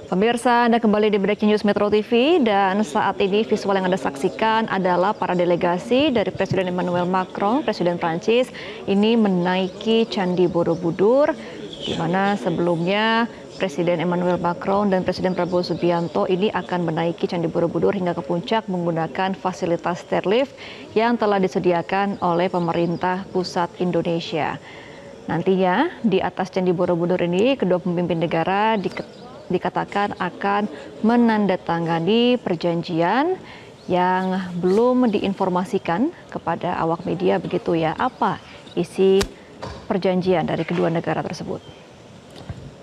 Pemirsa, Anda kembali di Breaking News Metro TV dan saat ini visual yang Anda saksikan adalah para delegasi dari Presiden Emmanuel Macron, Presiden Prancis, ini menaiki Candi Borobudur, di mana sebelumnya Presiden Emmanuel Macron dan Presiden Prabowo Subianto ini akan menaiki Candi Borobudur hingga ke puncak menggunakan fasilitas stairlift yang telah disediakan oleh pemerintah pusat Indonesia. Nantinya di atas Candi Borobudur ini kedua pemimpin negara dikatakan akan menandatangani perjanjian yang belum diinformasikan kepada awak media, begitu ya. Apa isi perjanjian dari kedua negara tersebut?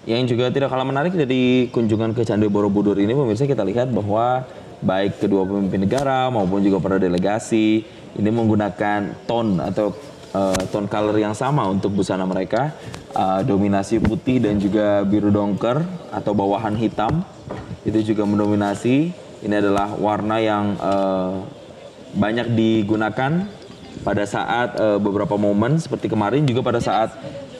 Yang juga tidak kalah menarik dari kunjungan ke Candi Borobudur ini, pemirsa, kita lihat bahwa baik kedua pemimpin negara maupun juga para delegasi ini menggunakan tone color yang sama untuk busana mereka. Dominasi putih dan juga biru dongker atau bawahan hitam itu juga mendominasi. Ini adalah warna yang banyak digunakan pada saat beberapa momen seperti kemarin, juga pada saat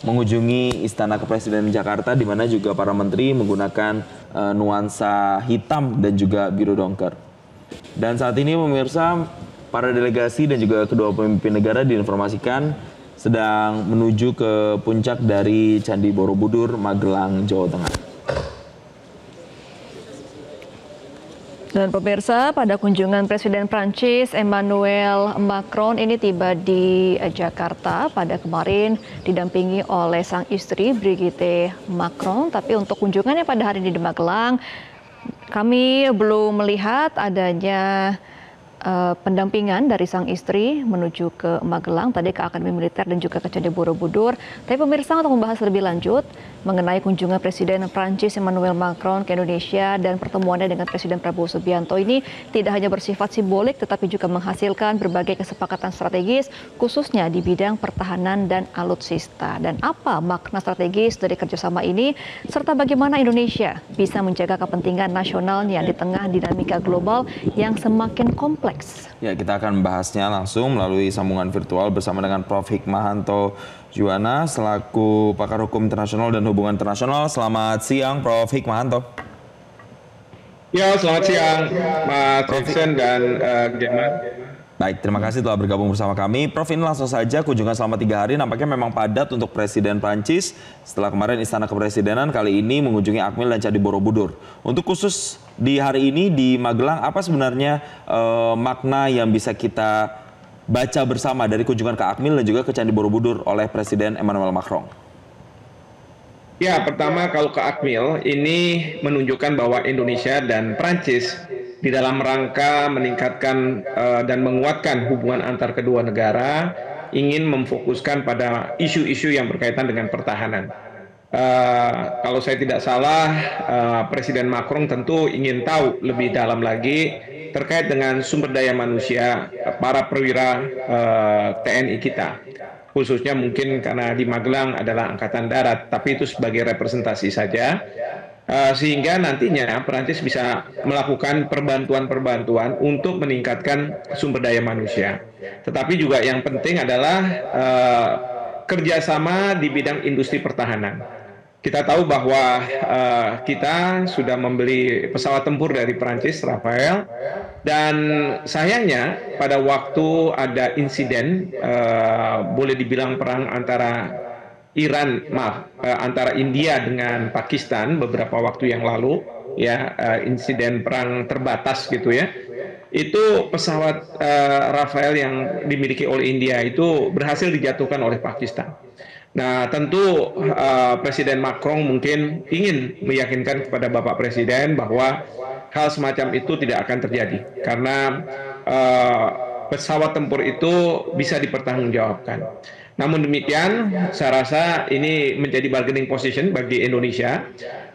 mengunjungi Istana Kepresidenan Jakarta, di mana juga para menteri menggunakan nuansa hitam dan juga biru dongker. Dan saat ini pemirsa, para delegasi dan juga kedua pemimpin negara diinformasikan sedang menuju ke puncak dari Candi Borobudur, Magelang, Jawa Tengah. Dan pemirsa, pada kunjungan Presiden Prancis Emmanuel Macron ini tiba di Jakarta pada kemarin didampingi oleh sang istri Brigitte Macron. Tapi untuk kunjungannya pada hari ini di Magelang, kami belum melihat adanya pendampingan dari sang istri menuju ke Magelang, tadi ke Akademi Militer dan juga ke Candi Borobudur. Tapi pemirsa, untuk membahas lebih lanjut mengenai kunjungan Presiden Prancis Emmanuel Macron ke Indonesia dan pertemuannya dengan Presiden Prabowo Subianto ini tidak hanya bersifat simbolik tetapi juga menghasilkan berbagai kesepakatan strategis khususnya di bidang pertahanan dan alutsista. Dan apa makna strategis dari kerjasama ini serta bagaimana Indonesia bisa menjaga kepentingan nasionalnya di tengah dinamika global yang semakin kompleks. Ya, kita akan membahasnya langsung melalui sambungan virtual bersama dengan Prof. Hikmahanto Juwana selaku pakar hukum internasional dan hubungan internasional. Selamat siang, Prof. Hikmahanto. Ya, selamat siang, Mas Iksan dan Gemma. Baik, terima kasih telah bergabung bersama kami. Prof, ini langsung saja kunjungan selama 3 hari nampaknya memang padat untuk Presiden Prancis setelah kemarin Istana Kepresidenan, kali ini mengunjungi Akmil dan Candi Borobudur. Untuk khusus di hari ini di Magelang, apa sebenarnya makna yang bisa kita baca bersama dari kunjungan ke Akmil dan juga ke Candi Borobudur oleh Presiden Emmanuel Macron? Ya, pertama kalau ke Akmil ini menunjukkan bahwa Indonesia dan Prancis di dalam rangka meningkatkan dan menguatkan hubungan antar kedua negara ingin memfokuskan pada isu-isu yang berkaitan dengan pertahanan. Kalau saya tidak salah, Presiden Macron tentu ingin tahu lebih dalam lagi terkait dengan sumber daya manusia para perwira TNI kita. Khususnya mungkin karena di Magelang adalah Angkatan Darat, tapi itu sebagai representasi saja. Sehingga nantinya Perancis bisa melakukan perbantuan-perbantuan untuk meningkatkan sumber daya manusia. Tetapi juga yang penting adalah kerjasama di bidang industri pertahanan. Kita tahu bahwa kita sudah membeli pesawat tempur dari Perancis, Rafael, dan sayangnya pada waktu ada insiden, boleh dibilang perang antara antara India dengan Pakistan beberapa waktu yang lalu, ya, insiden perang terbatas gitu ya. Itu pesawat Rafael yang dimiliki oleh India itu berhasil dijatuhkan oleh Pakistan. Nah, tentu Presiden Macron mungkin ingin meyakinkan kepada Bapak Presiden bahwa hal semacam itu tidak akan terjadi karena pesawat tempur itu bisa dipertanggungjawabkan. Namun demikian, saya rasa ini menjadi bargaining position bagi Indonesia.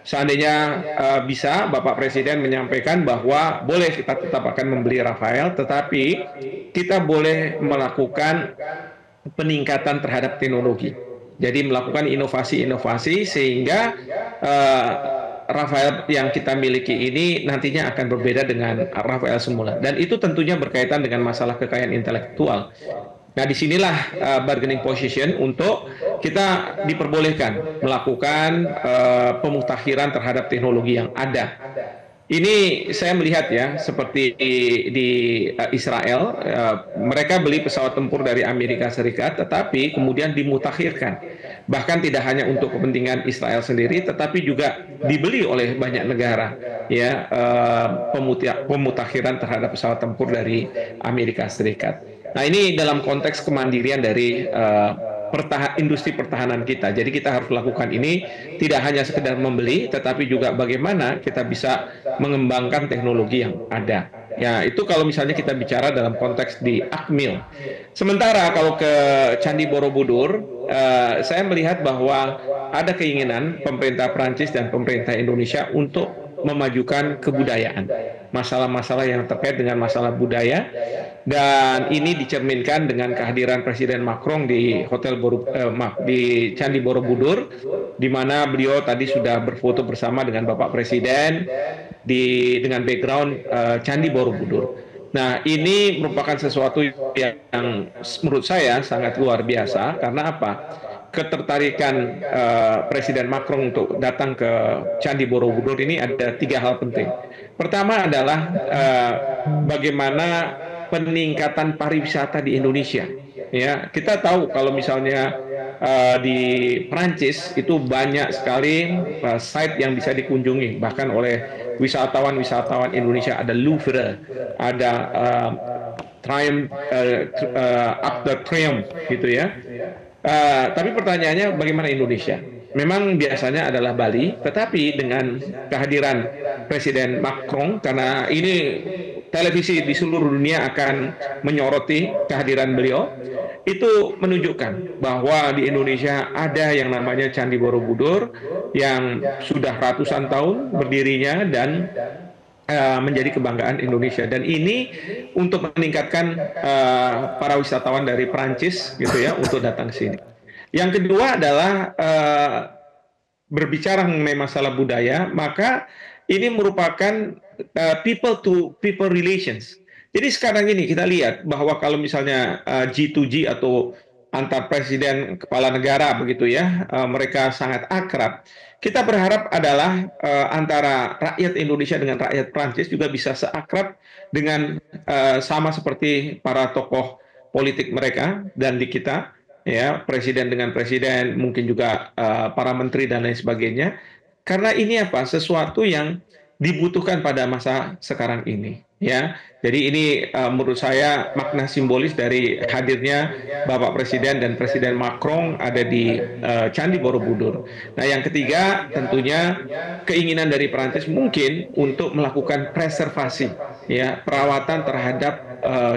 Seandainya bisa Bapak Presiden menyampaikan bahwa boleh kita tetap akan membeli Rafael, tetapi kita boleh melakukan peningkatan terhadap teknologi. Jadi melakukan inovasi-inovasi sehingga Rafael yang kita miliki ini nantinya akan berbeda dengan Rafael semula. Dan itu tentunya berkaitan dengan masalah kekayaan intelektual. Nah, disinilah bargaining position untuk kita diperbolehkan melakukan pemutakhiran terhadap teknologi yang ada. Ini saya melihat ya, seperti di Israel, mereka beli pesawat tempur dari Amerika Serikat, tetapi kemudian dimutakhirkan. Bahkan tidak hanya untuk kepentingan Israel sendiri, tetapi juga dibeli oleh banyak negara, ya, pemutakhiran terhadap pesawat tempur dari Amerika Serikat. Nah, ini dalam konteks kemandirian dari industri pertahanan kita. Jadi kita harus lakukan ini tidak hanya sekedar membeli, tetapi juga bagaimana kita bisa mengembangkan teknologi yang ada. Ya, itu kalau misalnya kita bicara dalam konteks di Akmil. Sementara kalau ke Candi Borobudur, saya melihat bahwa ada keinginan pemerintah Prancis dan pemerintah Indonesia untuk memajukan kebudayaan, masalah-masalah yang terkait dengan masalah budaya, dan ini dicerminkan dengan kehadiran Presiden Macron di di Candi Borobudur, di mana beliau tadi sudah berfoto bersama dengan Bapak Presiden dengan background Candi Borobudur. Nah, ini merupakan sesuatu yang menurut saya sangat luar biasa. Karena apa? Ketertarikan Presiden Macron untuk datang ke Candi Borobudur ini ada 3 hal penting. Pertama adalah bagaimana peningkatan pariwisata di Indonesia. Ya, kita tahu kalau misalnya di Prancis itu banyak sekali site yang bisa dikunjungi, bahkan oleh wisatawan-wisatawan Indonesia. Ada Louvre, ada Arc de Triomphe, gitu ya. Tapi pertanyaannya bagaimana Indonesia? Memang biasanya adalah Bali, tetapi dengan kehadiran Presiden Macron, karena ini televisi di seluruh dunia akan menyoroti kehadiran beliau, itu menunjukkan bahwa di Indonesia ada yang namanya Candi Borobudur yang sudah ratusan tahun berdirinya dan menjadi kebanggaan Indonesia. Dan ini untuk meningkatkan para wisatawan dari Prancis, gitu ya, untuk datang ke sini. Yang kedua adalah berbicara mengenai masalah budaya, maka ini merupakan people to people relations. Jadi sekarang ini kita lihat bahwa kalau misalnya G2G atau antar presiden kepala negara, begitu ya, mereka sangat akrab. Kita berharap adalah antara rakyat Indonesia dengan rakyat Prancis juga bisa seakrab dengan sama seperti para tokoh politik mereka dan di kita, ya, presiden dengan presiden, mungkin juga para menteri dan lain sebagainya. Karena ini apa? Sesuatu yang dibutuhkan pada masa sekarang ini, ya. Jadi ini menurut saya makna simbolis dari hadirnya Bapak Presiden dan Presiden Macron ada di Candi Borobudur. Nah, yang ketiga tentunya keinginan dari Perancis mungkin untuk melakukan preservasi, ya, perawatan terhadap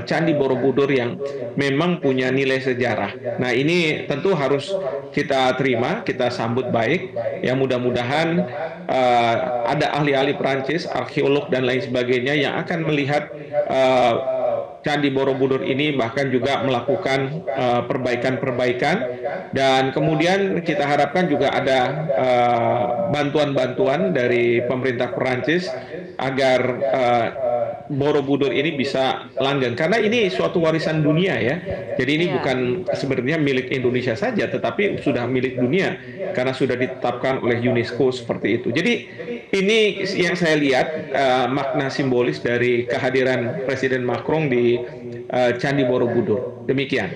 Candi Borobudur yang memang punya nilai sejarah. Nah, ini tentu harus kita terima, kita sambut baik. Ya, mudah-mudahan ada ahli-ahli Perancis, arkeolog dan lain sebagainya yang akan melihat Candi Borobudur ini, bahkan juga melakukan perbaikan-perbaikan, dan kemudian kita harapkan juga ada bantuan-bantuan dari pemerintah Perancis agar Borobudur ini bisa langgeng, karena ini suatu warisan dunia, ya. Jadi ini bukan sebenarnya milik Indonesia saja, tetapi sudah milik dunia karena sudah ditetapkan oleh UNESCO seperti itu. Jadi ini yang saya lihat makna simbolis dari kehadiran Presiden Macron di Candi Borobudur. Demikian.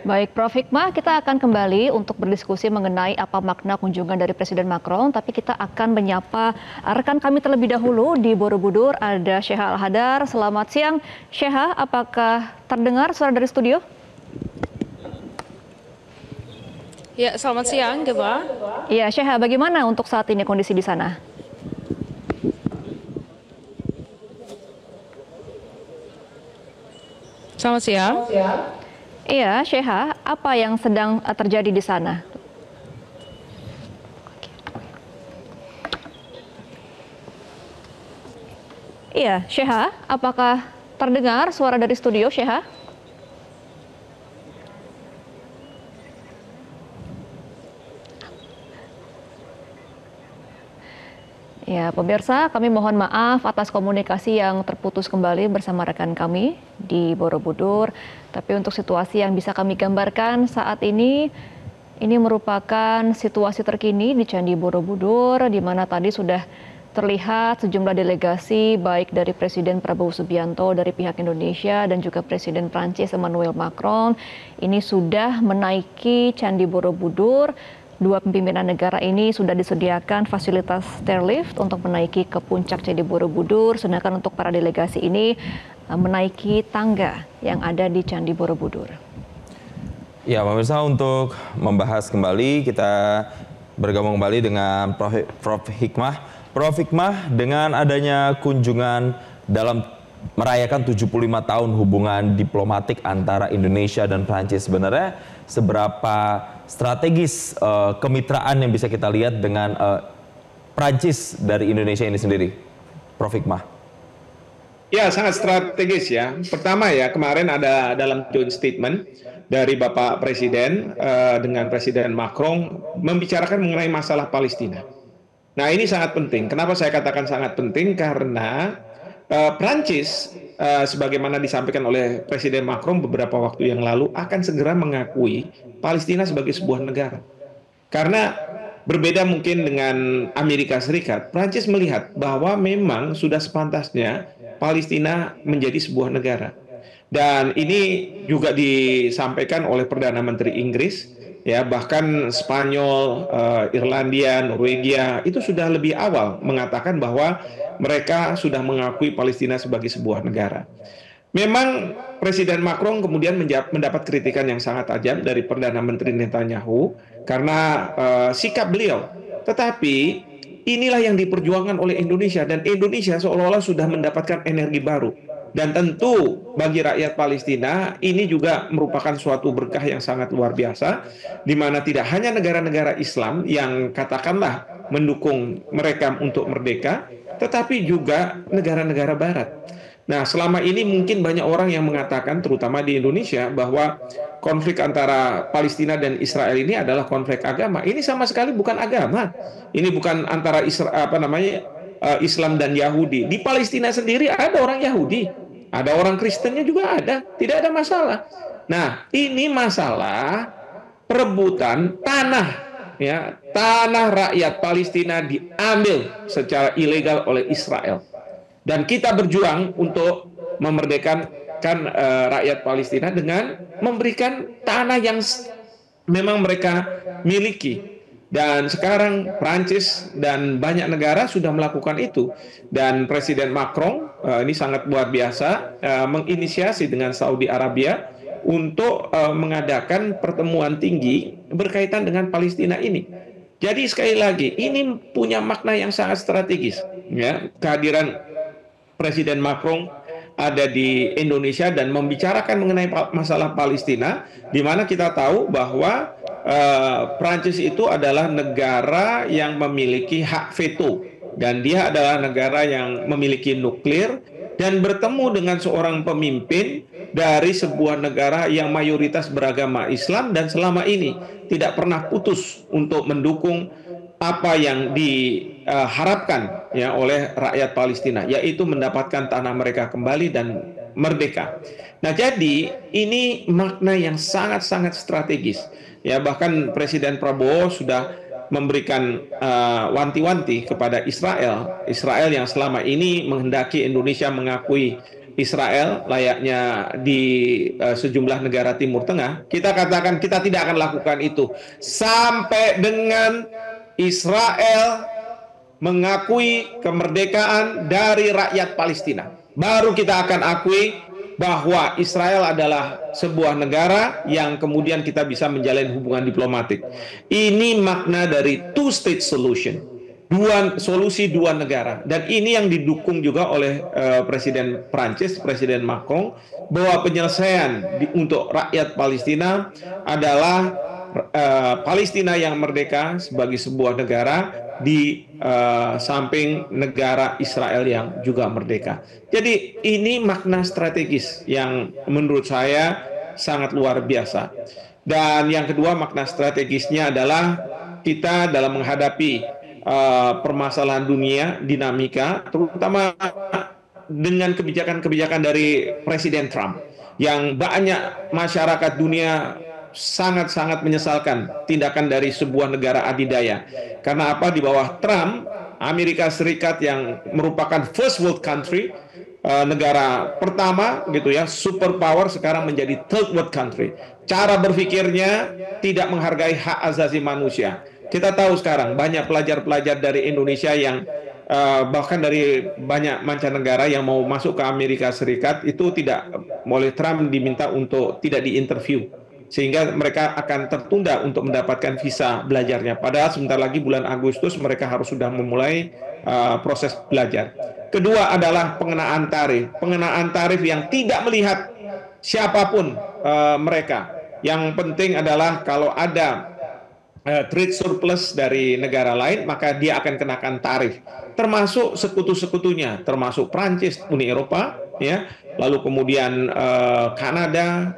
Baik, Prof. Hikmah, kita akan kembali untuk berdiskusi mengenai apa makna kunjungan dari Presiden Macron, tapi kita akan menyapa rekan kami terlebih dahulu di Borobudur. Ada Sheha Al-Hadar. Selamat siang, Sheha. Apakah terdengar suara dari studio? Ya, selamat siang, Gebra. Iya, Sheha, bagaimana untuk saat ini kondisi di sana? Selamat siang. Iya, Sheha, apa yang sedang terjadi di sana? Iya, Sheha, apakah terdengar suara dari studio, Sheha? Ya, pemirsa, kami mohon maaf atas komunikasi yang terputus kembali bersama rekan kami di Borobudur. Tapi untuk situasi yang bisa kami gambarkan saat ini, ini merupakan situasi terkini di Candi Borobudur, di mana tadi sudah terlihat sejumlah delegasi baik dari Presiden Prabowo Subianto dari pihak Indonesia dan juga Presiden Prancis Emmanuel Macron ini sudah menaiki Candi Borobudur. Dua pimpinan negara ini sudah disediakan fasilitas stairlift untuk menaiki ke puncak Candi Borobudur, sedangkan untuk para delegasi ini menaiki tangga yang ada di Candi Borobudur. Ya, pemirsa, untuk membahas kembali kita bergabung kembali dengan Prof. Hikmah. Prof. Hikmah, dengan adanya kunjungan dalam merayakan 75 tahun hubungan diplomatik antara Indonesia dan Prancis, sebenarnya seberapa strategis kemitraan yang bisa kita lihat dengan Prancis dari Indonesia ini sendiri, Prof. Hikmah? Ya, sangat strategis ya. Pertama ya, kemarin ada dalam joint statement dari Bapak Presiden dengan Presiden Macron membicarakan mengenai masalah Palestina. Nah, ini sangat penting. Kenapa saya katakan sangat penting? Karena Prancis, sebagaimana disampaikan oleh Presiden Macron beberapa waktu yang lalu, akan segera mengakui Palestina sebagai sebuah negara. Karena berbeda mungkin dengan Amerika Serikat, Prancis melihat bahwa memang sudah sepantasnya Palestina menjadi sebuah negara. Dan ini juga disampaikan oleh Perdana Menteri Inggris, ya, bahkan Spanyol, Irlandia, Norwegia itu sudah lebih awal mengatakan bahwa mereka sudah mengakui Palestina sebagai sebuah negara. Memang Presiden Macron kemudian mendapat kritikan yang sangat tajam dari Perdana Menteri Netanyahu karena sikap beliau. Tetapi inilah yang diperjuangkan oleh Indonesia, dan Indonesia seolah-olah sudah mendapatkan energi baru. Dan tentu bagi rakyat Palestina ini juga merupakan suatu berkah yang sangat luar biasa, di mana tidak hanya negara-negara Islam yang katakanlah mendukung mereka untuk merdeka, tetapi juga negara-negara Barat. Nah, selama ini mungkin banyak orang yang mengatakan, terutama di Indonesia, bahwa konflik antara Palestina dan Israel ini adalah konflik agama. Ini sama sekali bukan agama. Ini bukan antara Islam dan Yahudi. Di Palestina sendiri ada orang Yahudi, ada orang Kristennya juga ada, tidak ada masalah. Nah, ini masalah perebutan tanah, ya, tanah rakyat Palestina diambil secara ilegal oleh Israel. Dan kita berjuang untuk memerdekakan rakyat Palestina dengan memberikan tanah yang memang mereka miliki. Dan sekarang Prancis dan banyak negara sudah melakukan itu. Dan Presiden Macron ini sangat luar biasa menginisiasi dengan Saudi Arabia untuk mengadakan pertemuan tinggi berkaitan dengan Palestina ini. Jadi sekali lagi, ini punya makna yang sangat strategis, ya, kehadiran Presiden Macron ada di Indonesia dan membicarakan mengenai masalah Palestina, di mana kita tahu bahwa Prancis itu adalah negara yang memiliki hak veto, dan dia adalah negara yang memiliki nuklir, dan bertemu dengan seorang pemimpin dari sebuah negara yang mayoritas beragama Islam dan selama ini tidak pernah putus untuk mendukung apa yang diharapkan ya oleh rakyat Palestina, yaitu mendapatkan tanah mereka kembali dan merdeka. Nah, jadi ini makna yang sangat-sangat strategis. Ya, bahkan Presiden Prabowo sudah memberikan wanti-wanti kepada Israel yang selama ini menghendaki Indonesia mengakui Israel layaknya di sejumlah negara Timur Tengah. Kita katakan kita tidak akan lakukan itu sampai dengan Israel mengakui kemerdekaan dari rakyat Palestina. Baru kita akan akui bahwa Israel adalah sebuah negara yang kemudian kita bisa menjalin hubungan diplomatik. Ini makna dari two-state solution, solusi dua negara. Dan ini yang didukung juga oleh Presiden Prancis, Presiden Macron, bahwa penyelesaian untuk rakyat Palestina adalah Palestina yang merdeka sebagai sebuah negara di samping negara Israel yang juga merdeka. Jadi ini makna strategis yang menurut saya sangat luar biasa. Dan yang kedua, makna strategisnya adalah kita dalam menghadapi permasalahan dunia, dinamika, terutama dengan kebijakan-kebijakan dari Presiden Trump, yang banyak masyarakat dunia sangat-sangat menyesalkan tindakan dari sebuah negara adidaya. Karena apa? Di bawah Trump, Amerika Serikat yang merupakan first world country, negara pertama gitu ya, superpower, sekarang menjadi third world country. Cara berpikirnya tidak menghargai hak asasi manusia. Kita tahu sekarang banyak pelajar-pelajar dari Indonesia yang bahkan dari banyak mancanegara yang mau masuk ke Amerika Serikat itu tidak oleh Trump diminta untuk tidak diinterview, sehingga mereka akan tertunda untuk mendapatkan visa belajarnya. Padahal sebentar lagi bulan Agustus mereka harus sudah memulai proses belajar. Kedua adalah pengenaan tarif yang tidak melihat siapapun mereka. Yang penting adalah kalau ada trade surplus dari negara lain, maka dia akan kenakan tarif, termasuk sekutu-sekutunya, termasuk Prancis, Uni Eropa, ya, lalu kemudian Kanada,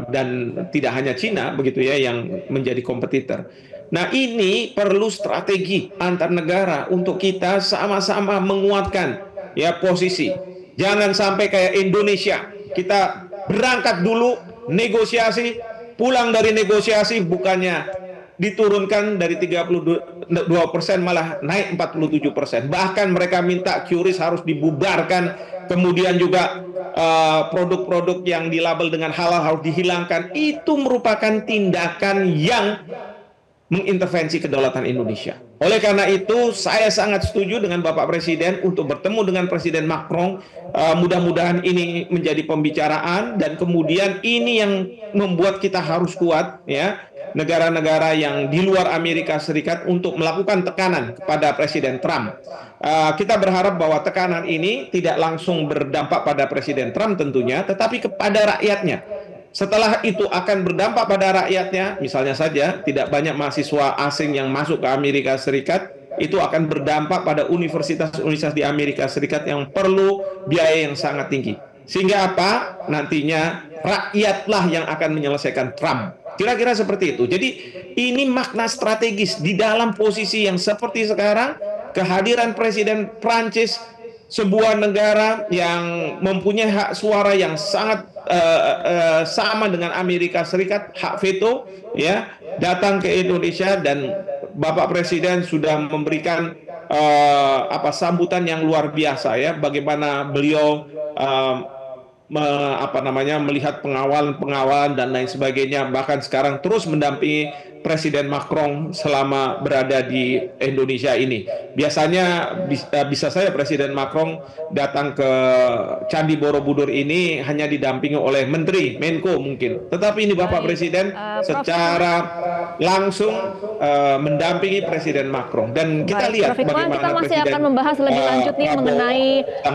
dan tidak hanya Cina begitu ya yang menjadi kompetitor. Nah, ini perlu strategi antar negara untuk kita sama-sama menguatkan ya posisi. Jangan sampai kayak Indonesia, kita berangkat dulu negosiasi, pulang dari negosiasi bukannya diturunkan dari 32% malah naik 47%. Bahkan mereka minta QRIS harus dibubarkan, kemudian juga produk-produk yang dilabel dengan halal harus dihilangkan. Itu merupakan tindakan yang mengintervensi kedaulatan Indonesia. Oleh karena itu, saya sangat setuju dengan Bapak Presiden untuk bertemu dengan Presiden Macron. Mudah-mudahan ini menjadi pembicaraan, dan kemudian ini yang membuat kita harus kuat, ya, negara-negara yang di luar Amerika Serikat untuk melakukan tekanan kepada Presiden Trump. Kita berharap bahwa tekanan ini tidak langsung berdampak pada Presiden Trump tentunya, tetapi kepada rakyatnya. Setelah itu akan berdampak pada rakyatnya, misalnya saja tidak banyak mahasiswa asing yang masuk ke Amerika Serikat, itu akan berdampak pada universitas-universitas di Amerika Serikat yang perlu biaya yang sangat tinggi. Sehingga apa? Nantinya rakyatlah yang akan menyelesaikan Trump. Kira-kira seperti itu. Jadi ini makna strategis di dalam posisi yang seperti sekarang, kehadiran Presiden Prancis, sebuah negara yang mempunyai hak suara yang sangat sama dengan Amerika Serikat, hak veto, ya, datang ke Indonesia, dan Bapak Presiden sudah memberikan sambutan yang luar biasa, ya, bagaimana beliau melihat pengawalan dan lain sebagainya, bahkan sekarang terus mendampingi Presiden Macron selama berada di Indonesia ini. Biasanya bisa saja Presiden Macron datang ke Candi Borobudur ini hanya didampingi oleh Menteri, Menko mungkin. Tetapi ini Bapak Presiden secara langsung mendampingi Presiden Macron. Dan kita lihat bagaimana kita masih akan membahas lebih lanjut nih mengenai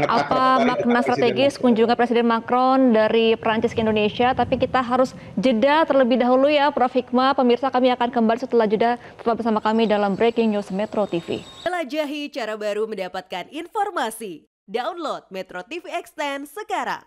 apa makna strategis kunjungan Presiden Macron dari Prancis ke Indonesia. Tapi kita harus jeda terlebih dahulu ya, Prof. Hikmah. Pemirsa, kami akan kembali setelah jeda. Tetap bersama kami dalam Breaking News Metro TV. Jelajahi cara baru mendapatkan informasi. Download Metro TV Extend sekarang.